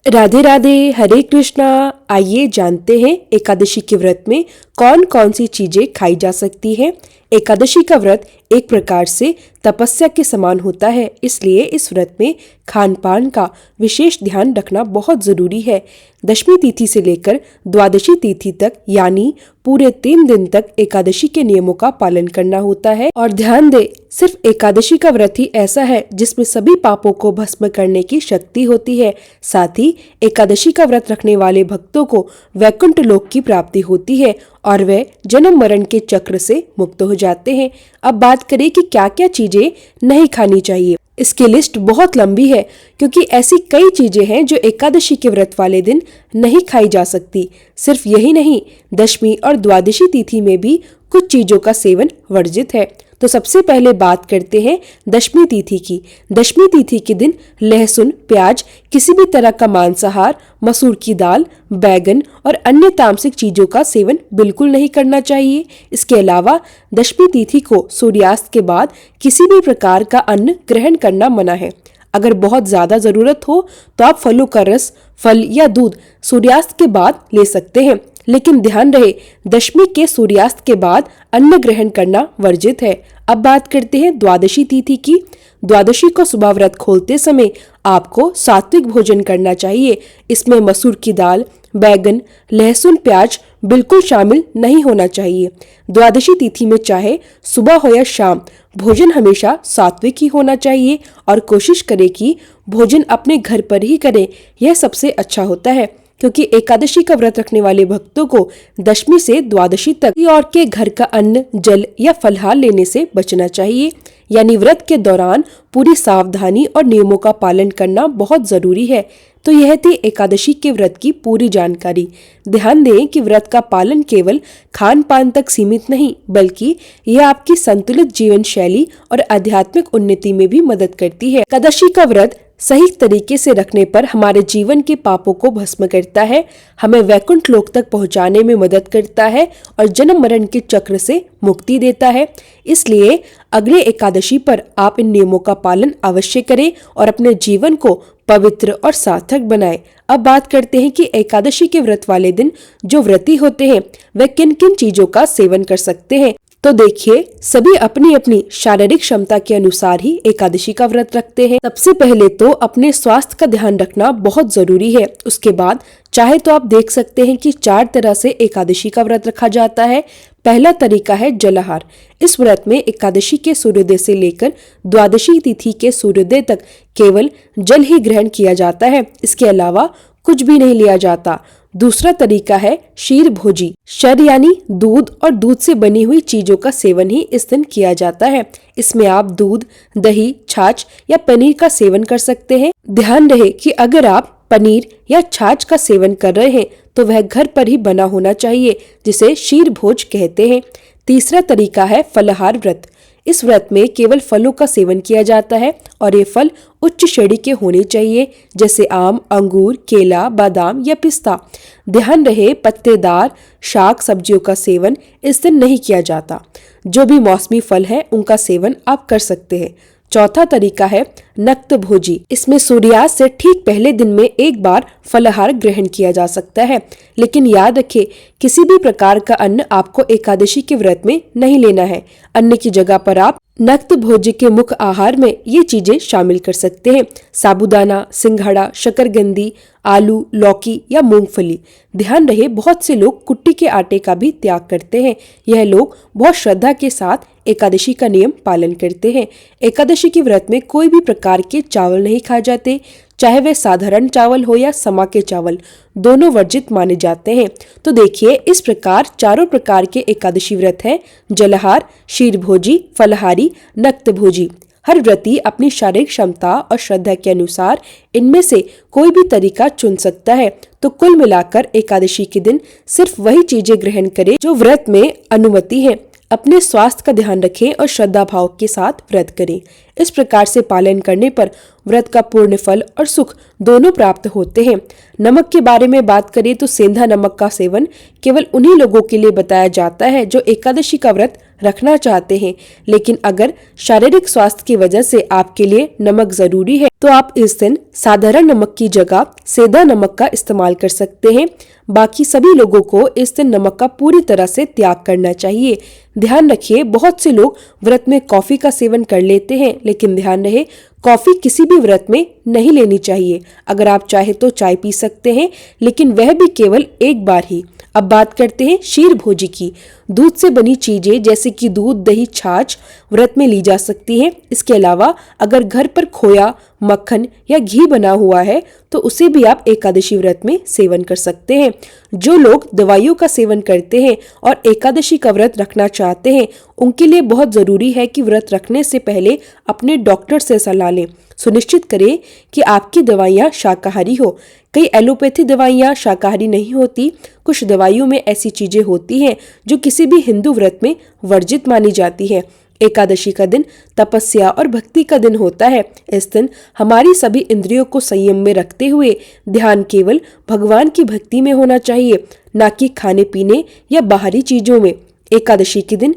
राधे राधे, हरे कृष्णा। आइए जानते हैं एकादशी के व्रत में कौन कौन सी चीजें खाई जा सकती हैं। एकादशी का व्रत एक प्रकार से तपस्या के समान होता है, इसलिए इस व्रत में खान पान का विशेष ध्यान रखना बहुत जरूरी है। दशमी तिथि से लेकर द्वादशी तिथि तक यानी पूरे 3 दिन तक एकादशी के नियमों का पालन करना होता है। और ध्यान दे, सिर्फ एकादशी का व्रत ही ऐसा है जिसमें सभी पापों को भस्म करने की शक्ति होती है। साथ ही एकादशी का व्रत रखने वाले भक्तों को वैकुंठ लोक की प्राप्ति होती है और वे जन्म मरण के चक्र से मुक्त हो जाते हैं। अब बात करें कि क्या क्या चीजें नहीं खानी चाहिए। इसकी लिस्ट बहुत लंबी है क्योंकि ऐसी कई चीजें हैं जो एकादशी के व्रत वाले दिन नहीं खाई जा सकती। सिर्फ यही नहीं, दशमी और द्वादशी तिथि में भी कुछ चीजों का सेवन वर्जित है। तो सबसे पहले बात करते हैं दशमी तिथि की। दशमी तिथि के दिन लहसुन, प्याज, किसी भी तरह का मांसाहार, मसूर की दाल, बैगन और अन्य तामसिक चीजों का सेवन बिल्कुल नहीं करना चाहिए। इसके अलावा दशमी तिथि को सूर्यास्त के बाद किसी भी प्रकार का अन्न ग्रहण करना मना है। अगर बहुत ज्यादा जरूरत हो तो आप फलों का रस, फल या दूध सूर्यास्त के बाद ले सकते हैं, लेकिन ध्यान रहे दशमी के सूर्यास्त के बाद अन्न ग्रहण करना वर्जित है। अब बात करते हैं द्वादशी तिथि की। द्वादशी को सुबह व्रत खोलते समय आपको सात्विक भोजन करना चाहिए। इसमें मसूर की दाल, बैगन, लहसुन, प्याज बिल्कुल शामिल नहीं होना चाहिए। द्वादशी तिथि में चाहे सुबह हो या शाम, भोजन हमेशा सात्विक ही होना चाहिए और कोशिश करें कि भोजन अपने घर पर ही करें। यह सबसे अच्छा होता है क्योंकि एकादशी का व्रत रखने वाले भक्तों को दशमी से द्वादशी तक किसी और के घर का अन्न, जल या फलहार लेने से बचना चाहिए। यानी व्रत के दौरान पूरी सावधानी और नियमों का पालन करना बहुत जरूरी है। तो यह थी एकादशी के व्रत की पूरी जानकारी। ध्यान दें कि व्रत का पालन केवल खान पान तक सीमित नहीं, बल्कि यह आपकी संतुलित जीवन शैली और आध्यात्मिक उन्नति में भी मदद करती है। एकादशी का व्रत सही तरीके से रखने पर हमारे जीवन के पापों को भस्म करता है, हमें वैकुंठ लोक तक पहुंचाने में मदद करता है और जन्म मरण के चक्र से मुक्ति देता है। इसलिए अगले एकादशी पर आप इन नियमों का पालन अवश्य करें और अपने जीवन को पवित्र और सार्थक बनाएं। अब बात करते हैं कि एकादशी के व्रत वाले दिन जो व्रती होते हैं वे किन किन चीजों का सेवन कर सकते हैं। तो देखिए, सभी अपनी अपनी शारीरिक क्षमता के अनुसार ही एकादशी का व्रत रखते हैं। सबसे पहले तो अपने स्वास्थ्य का ध्यान रखना बहुत जरूरी है। उसके बाद चाहे तो आप देख सकते हैं कि 4 तरह से एकादशी का व्रत रखा जाता है। पहला तरीका है जलाहार। इस व्रत में एकादशी के सूर्योदय से लेकर द्वादशी तिथि के सूर्योदय तक केवल जल ही ग्रहण किया जाता है, इसके अलावा कुछ भी नहीं लिया जाता। दूसरा तरीका है क्षीर भोजी। क्षीर यानी दूध और दूध से बनी हुई चीजों का सेवन ही इस दिन किया जाता है। इसमें आप दूध, दही, छाछ या पनीर का सेवन कर सकते हैं। ध्यान रहे कि अगर आप पनीर या छाछ का सेवन कर रहे हैं तो वह घर पर ही बना होना चाहिए, जिसे क्षीर भोज कहते हैं। तीसरा तरीका है फलाहार व्रत। इस व्रत में केवल फलों का सेवन किया जाता है और ये फल उच्च श्रेणी के होने चाहिए, जैसे आम, अंगूर, केला, बादाम या पिस्ता। ध्यान रहे पत्तेदार शाक सब्जियों का सेवन इस दिन नहीं किया जाता। जो भी मौसमी फल है उनका सेवन आप कर सकते हैं। चौथा तरीका है नक्त भोजी। इसमें सूर्यास्त से ठीक पहले दिन में एक बार फलाहार ग्रहण किया जा सकता है, लेकिन याद रखें किसी भी प्रकार का अन्न आपको एकादशी के व्रत में नहीं लेना है। अन्न की जगह पर आप नक्त भोजी के मुख्य आहार में ये चीजें शामिल कर सकते हैं: साबूदाना, सिंघाड़ा, शकरकंदी, आलू, लौकी या मूंगफली। ध्यान रहे बहुत से लोग कुट्टी के आटे का भी त्याग करते हैं। यह लोग बहुत श्रद्धा के साथ एकादशी का नियम पालन करते हैं। एकादशी के व्रत में कोई भी प्रकार के चावल नहीं खाए जाते, चाहे वे साधारण चावल हो या समा के चावल, दोनों वर्जित माने जाते हैं। तो देखिए, इस प्रकार चारों प्रकार के एकादशी व्रत हैं: जलाहार, क्षीर भोजी, फलाहारी, नक्त भोजी। हर व्रती अपनी शारीरिक क्षमता और श्रद्धा के अनुसार इनमें से कोई भी तरीका चुन सकता है। तो कुल मिलाकर एकादशी के दिन सिर्फ वही चीजें ग्रहण करें जो व्रत में अनुमति है। अपने स्वास्थ्य का ध्यान रखें और श्रद्धा भाव के साथ व्रत करें। इस प्रकार से पालन करने पर व्रत का पूर्ण फल और सुख दोनों प्राप्त होते हैं। नमक के बारे में बात करें तो सेंधा नमक का सेवन केवल उन्हीं लोगों के लिए बताया जाता है जो एकादशी का व्रत रखना चाहते हैं, लेकिन अगर शारीरिक स्वास्थ्य की वजह से आपके लिए नमक जरूरी है तो आप इस दिन साधारण नमक की जगह सेंधा नमक का इस्तेमाल कर सकते हैं। बाकी सभी लोगों को इस दिन नमक का पूरी तरह से त्याग करना चाहिए। ध्यान रखिए, बहुत से लोग व्रत में कॉफी का सेवन कर लेते हैं, लेकिन ध्यान रहे कॉफी किसी भी व्रत में नहीं लेनी चाहिए। अगर आप चाहे तो चाय पी सकते हैं, लेकिन वह भी केवल एक बार ही। अब बात करते हैं शीर भोजी की। दूध से बनी चीजें जैसे कि दूध, दही, छाछ व्रत में ली जा सकती हैं। इसके अलावा अगर घर पर खोया, मक्खन या घी बना हुआ है तो उसे भी आप एकादशी व्रत में सेवन कर सकते हैं। जो लोग दवाइयों का सेवन करते हैं और एकादशी का व्रत रखना चाहते हैं, उनके लिए बहुत जरूरी है कि व्रत रखने से पहले अपने डॉक्टर से सलाह लें। सुनिश्चित करें कि आपकी दवाइयाँ शाकाहारी हो। कई एलोपैथी दवाइयाँ शाकाहारी नहीं होती। कुछ दवाइयों में ऐसी चीजें होती हैं जो किसी भी हिंदू व्रत में वर्जित मानी जाती है। एकादशी का दिन तपस्या और भक्ति का दिन होता है। इस दिन हमारी सभी इंद्रियों को संयम में रखते हुए ध्यान केवल भगवान की भक्ति में होना चाहिए, न कि खाने पीने या बाहरी चीजों में। एकादशी के दिन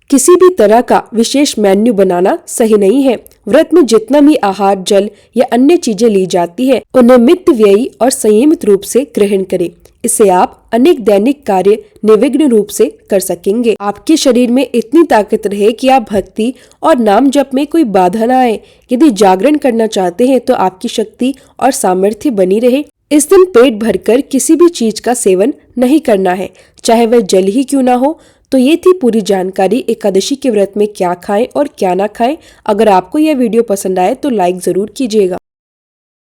किसी भी तरह का विशेष मेन्यू बनाना सही नहीं है। व्रत में जितना भी आहार, जल या अन्य चीजें ली जाती है, उन्हें मितव्ययी और संयमित रूप से ग्रहण करें। इससे आप अनेक दैनिक कार्य निर्विघ्न रूप से कर सकेंगे। आपके शरीर में इतनी ताकत रहे कि आप भक्ति और नाम जप में कोई बाधा न आए। यदि जागरण करना चाहते हैं तो आपकी शक्ति और सामर्थ्य बनी रहे। इस दिन पेट भरकर किसी भी चीज का सेवन नहीं करना है, चाहे वह जल ही क्यों ना हो। तो ये थी पूरी जानकारी एकादशी के व्रत में क्या खाएं और क्या ना खाएं। अगर आपको यह वीडियो पसंद आए तो लाइक जरूर कीजिएगा।